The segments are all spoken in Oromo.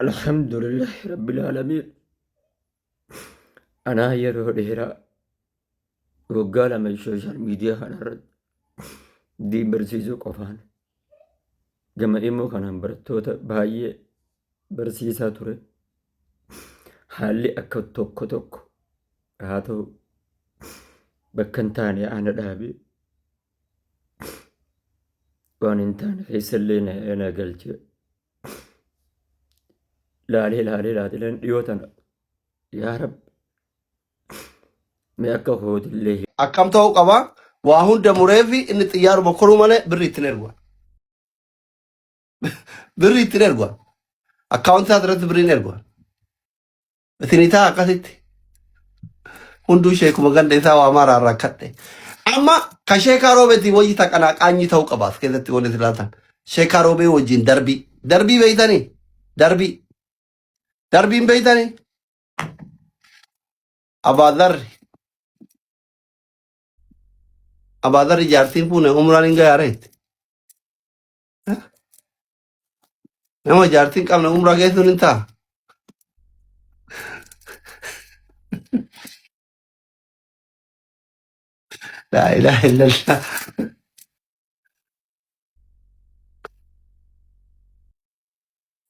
الحمد لله رب العالمين. أنا يرو ديرا وقال من السوشيال ميديا هنرد دي برسيسو قفان جمع إمو كان برتوتا باية برسيسا توري حالي أكو توكو توكو هاتو بكنتاني أنا دابي وان انتان كيس اللينا أنا قلت لا لين يوتنا يا رب ما أكو هود اللي akkam ta'uu qaba waa hunda mureefi inni xiyyaaruma koruu malee birri ittiin ergu birri ittiin ergu akkaawuntii irratti birriin ergu itinitaa akkasitti hunduu sheekuma ganda isaa waa maaraan rakkadhe amma ka sheekaa roobeetiin wayyi taqanaa qaanyii ta'uu qabaas keessatti walitti laatan sheekaa roobee wajjin darbii beeytanii darbiin beeytanii abaadar ijaartiin fuune umraan hin gayaareetti nama ijaartiin qabne umraa geessuun hin ta'a laa ilaaha illallah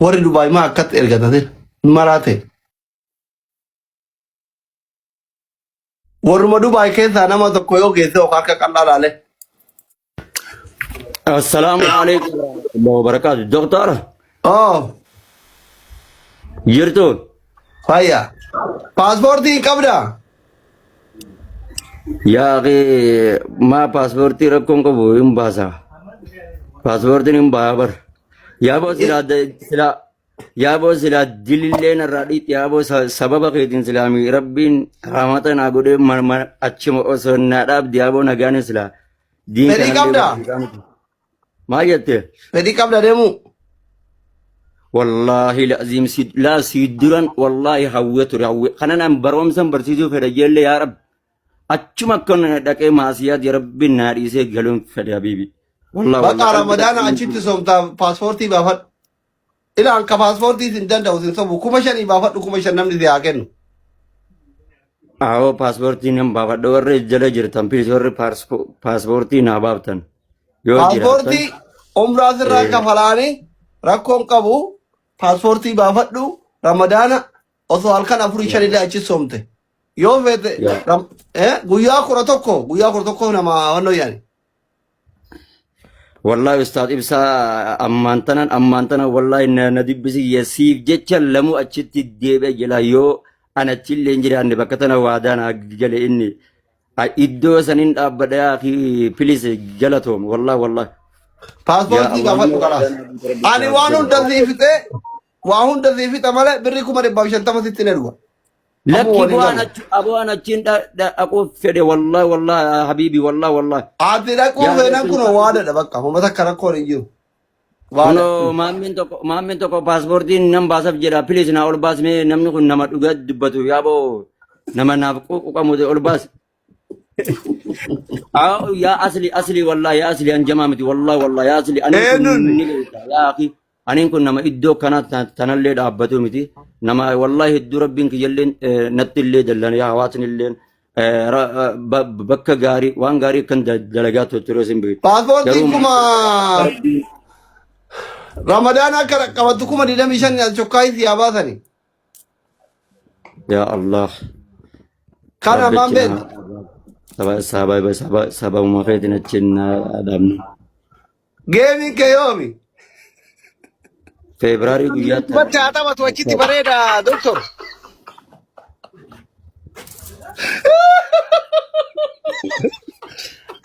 warri Dubaay maa akkatti ergatatin maraate warruma Dubaay keessaa nama tokko yoo geesse yookaan akka qal'aa laale السلام عليكم ورحمة الله وبركاته دكتور oo جرتون fayya paaspoortii qabda يا أخي ما باسبورتي ركون كبو يوم باسا باسبورتي يوم بابر يا بو سلا يا بو سلا دليلنا الراديت يا بو سبب كيدين سلامي ربين رحمتنا أقول ما أتشم أصلا نادب ديابو نجاني سلا دين fedhii qabda ما يته fedhii qabda deemu والله العظيم لا سيدران والله هويت روي خلنا نبروم سن برسيجو فرجال يا رب أتشم كن دكي ماسيات يا رب النار يسي قالون فدي حبيبي والله bakka والله ramadaana achitti somta paaspoortii baafadhu ila anka paaspoortii sin danda'u sin sobu kuma shanii baafadhu kuma shan namni si haa kennu أو باسبورتي نم بابا دور جل جرتم في سور باسبورتي نابابتن يو جرتن paaspoortii umraa sirraa kafalaanii rakkoon qabu paaspoortii baafadhu ramadaana osoo halkan afurii shanillee achi somte yoo feete يا guyyaa kudha tokko nama wannoo yaani والله أستاذ إبسا أمانتنا والله إن ندب بس يسيف جتش لمو أشتت ديبه جلا يو أنا تشيل إنجري أنا بكتنا وعدنا جل إني إدو سنين أبدا في بليس جلتهم والله والله يا paaspoortii الله baafadhu kalaas ani waan hunda siifite malee birrii kuma dhibba shantama sitti hin ergu لك ammoo waliin galu أبو أنا تشين دا أقول فدي والله والله يا حبيبي والله والله ati dhaquu يا feenan رب kun waadadha bakka uummata akka rakkoon hin jiru waadha كنو مامين توكو باسبورتي نم باسف جرا بليز نا أول باس مي نم نكون نما دوغا دبتو يا بو نما نافقو كمودي أول باس يا أصلي والله يا أصلي أن جمامتي والله والله يا أصلي أنا كن eenyuun يا أخي أنا كن نما إدو كانت تنالي دابتو متي نما والله إدو ربين كجلين نتلي دلنا يا هواتن اللين بكا غاري وان غاري كان دلغاتو تروسين بي paaspoortiin جروم kuma ramadaana akka qabattu kuma 25 chokkaayii siyaa baasani يا الله kana maan ربنا beektu سبا ما فيتنا تشنا أدمنا geemiin kee yoomi فبراير قيات Bacca taphatu achitti bareeda doktor.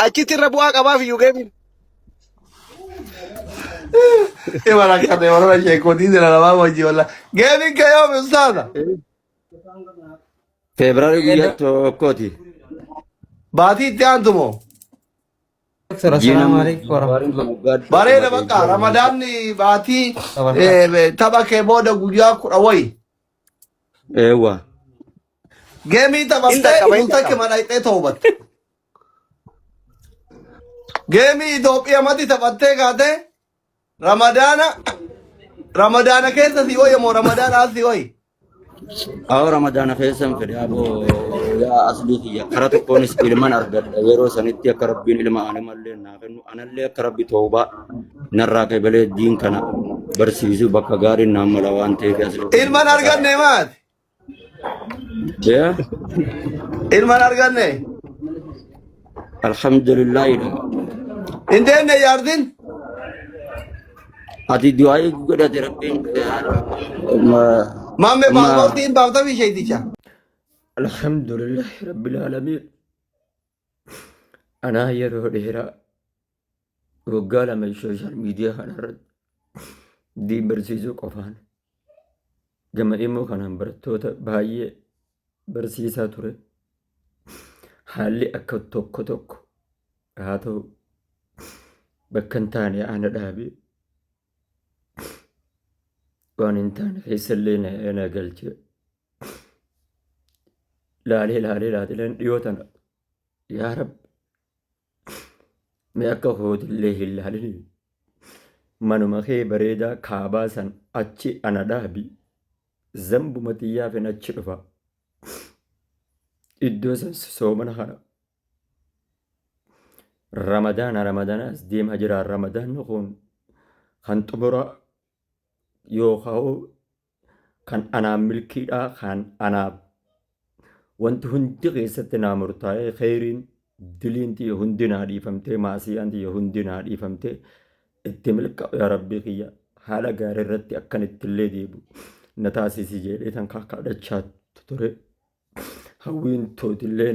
Achitti irra bu'aa qabaaf iyyuu geemiin. imala akkate warra sheekotii jira lamaa wajji walla geemiin kee yoomi ustaaza فبراير قيات كوتي baatii itti aantu moo السلام جينا عليكم ورحمة الله bareeda bakka ramadaanni baatii tapha kee booda guyyaa 10 wayi ايوه geemii Inta taphattee qaba dhufta inta qaba. kima dhayxee toobatte geemii Itoophiyaa mati taphattee kaate ramadaana Ramadaana keessa si hoye moo Ramadaanaa si hoye? Awwa Ramadaana keessan fedhe aboo yaa asli kiyya karaa tokkoonis ilman argadha yeroo sanitti akka rabbiin ilma animallee naa kennu anallee akka rabbi toobaa narraa qabalee diin kana barsiisuu bakka gaariin naan mala waan ta'eef asli. Ilman arganne maati? Yaa Ilman arganne? alhamdulillah Hin deemne yaardin? ati du'aa godhate rabbiin Maamme paaspoortiin baafta fi sheeticha. alhamdulillah rabbil alamin anaa yeroo dheeraa waggaa lama sooshaal miidiyaa kanarratti diin barsiisuu qofaan gama immoo kanaan barattoota baay'ee barsiisaa ture haalli akka tokko tokko haa ta'u bakka hin taane ana dhaabee waan hin taane keessallee na galchee laalee laatileen dhiyootan yaa rabbi mee akka hootillee hin laalini manuma kee bareedaa kaabaa san achi ana dhaabi zambuma xiyyaafin achi dhufa iddoo san soomana kana ramadaanaas deemaa jira ramadaanni kun kan xumuraa yookaan kan anaaf milkiidhaa kan anaaf wanti hundi keessatti naa murtaa'ee khayriin diliin xiyya hundi naa dhiifamtee maasiyaan xiyya hundi naa dhiifamtee itti milkaa'u yaa rabbii kiyya haala gaarii irratti akkan ittillee deebu na taasisi jedhee tan kakkaadhachaa ture hawwiin tootillee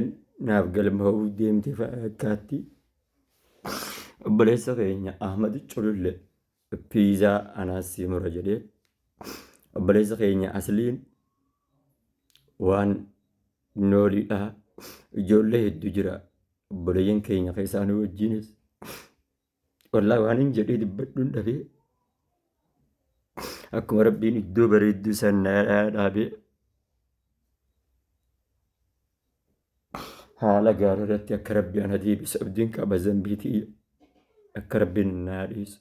naaf galmaa'uu deemte fakkaatti obboleessa keenya Ahmad Culullee piizaa anaas mura jedhee obboleessa keenya Asliin waan nooliidhaa ijoollee hedduu jira obboleeyyan keenya keessaanii wajjinis wallaahi waan hin jedhee dubbadhuun dhabee akkuma rabbiin iddoo bareedduu san dhaabee haala gaarii irratti akka rabbi ana deebisu abdiin qaba zambiitii akka rabbiin naa dhiisu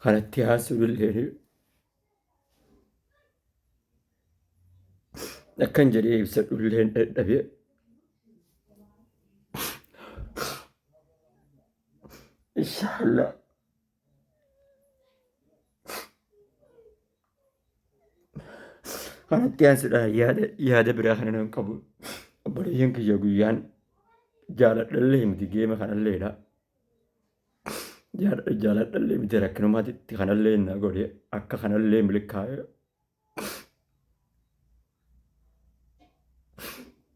kanatti haasa'ullee akkan jedhee ibsadhullee dadhabee inshaallah kanatti haasa'uudhaan yaada biraa kana nan qabu obboleeyyan kiyya guyyaan jaaladhallee miti geema kanalleedha jaaladhallee miti rakkinumaatitti kanallee na godhe akka kanallee milkaa'e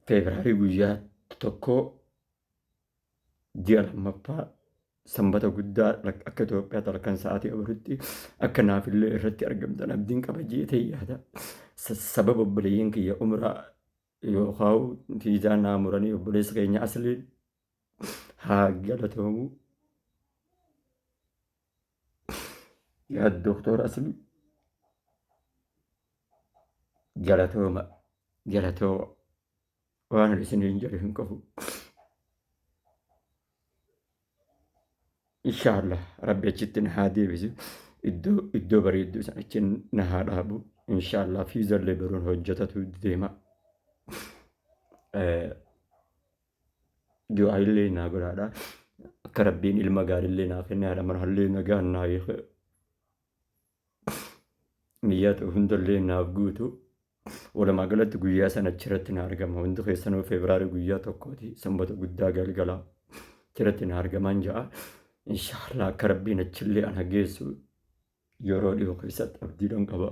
febraarii guyyaa tokko ji'a lammaffaa sanbata guddaa akka Itoophiyaa halkan sa'aatii afuritti akka naafillee irratti argamtan abdiin qaba jeetee yaada sababa obboleeyyan kiyya umraa yookaan fiizaa naa muranii obboleessa keenya Asliin haa galatoomu yaa Dooktor Aslii galatooma waan isiniin jedhu hin qabu. Inshaallah rabbi achitti na haa deebisu iddoo bareedduu sana achi na haa dhaabu inshaallah fiizallee baruun hojjetatu deema. Du'aallee naa godhaadha akka rabbiin ilma gaariillee naa kenne haadha manaallee nagaan naa hiike niyyaa ta'u hundallee naaf guutu. Walumaa galatti guyyaa sana achirratti na argama hundi keessanuu febraarii guyyaa tokkooti sanbata guddaa galgalaa achirratti na argaman ja'a inshaallah akka rabbiin achillee ana geessu yeroo dhiyoo keessatti abdiidhaan qaba.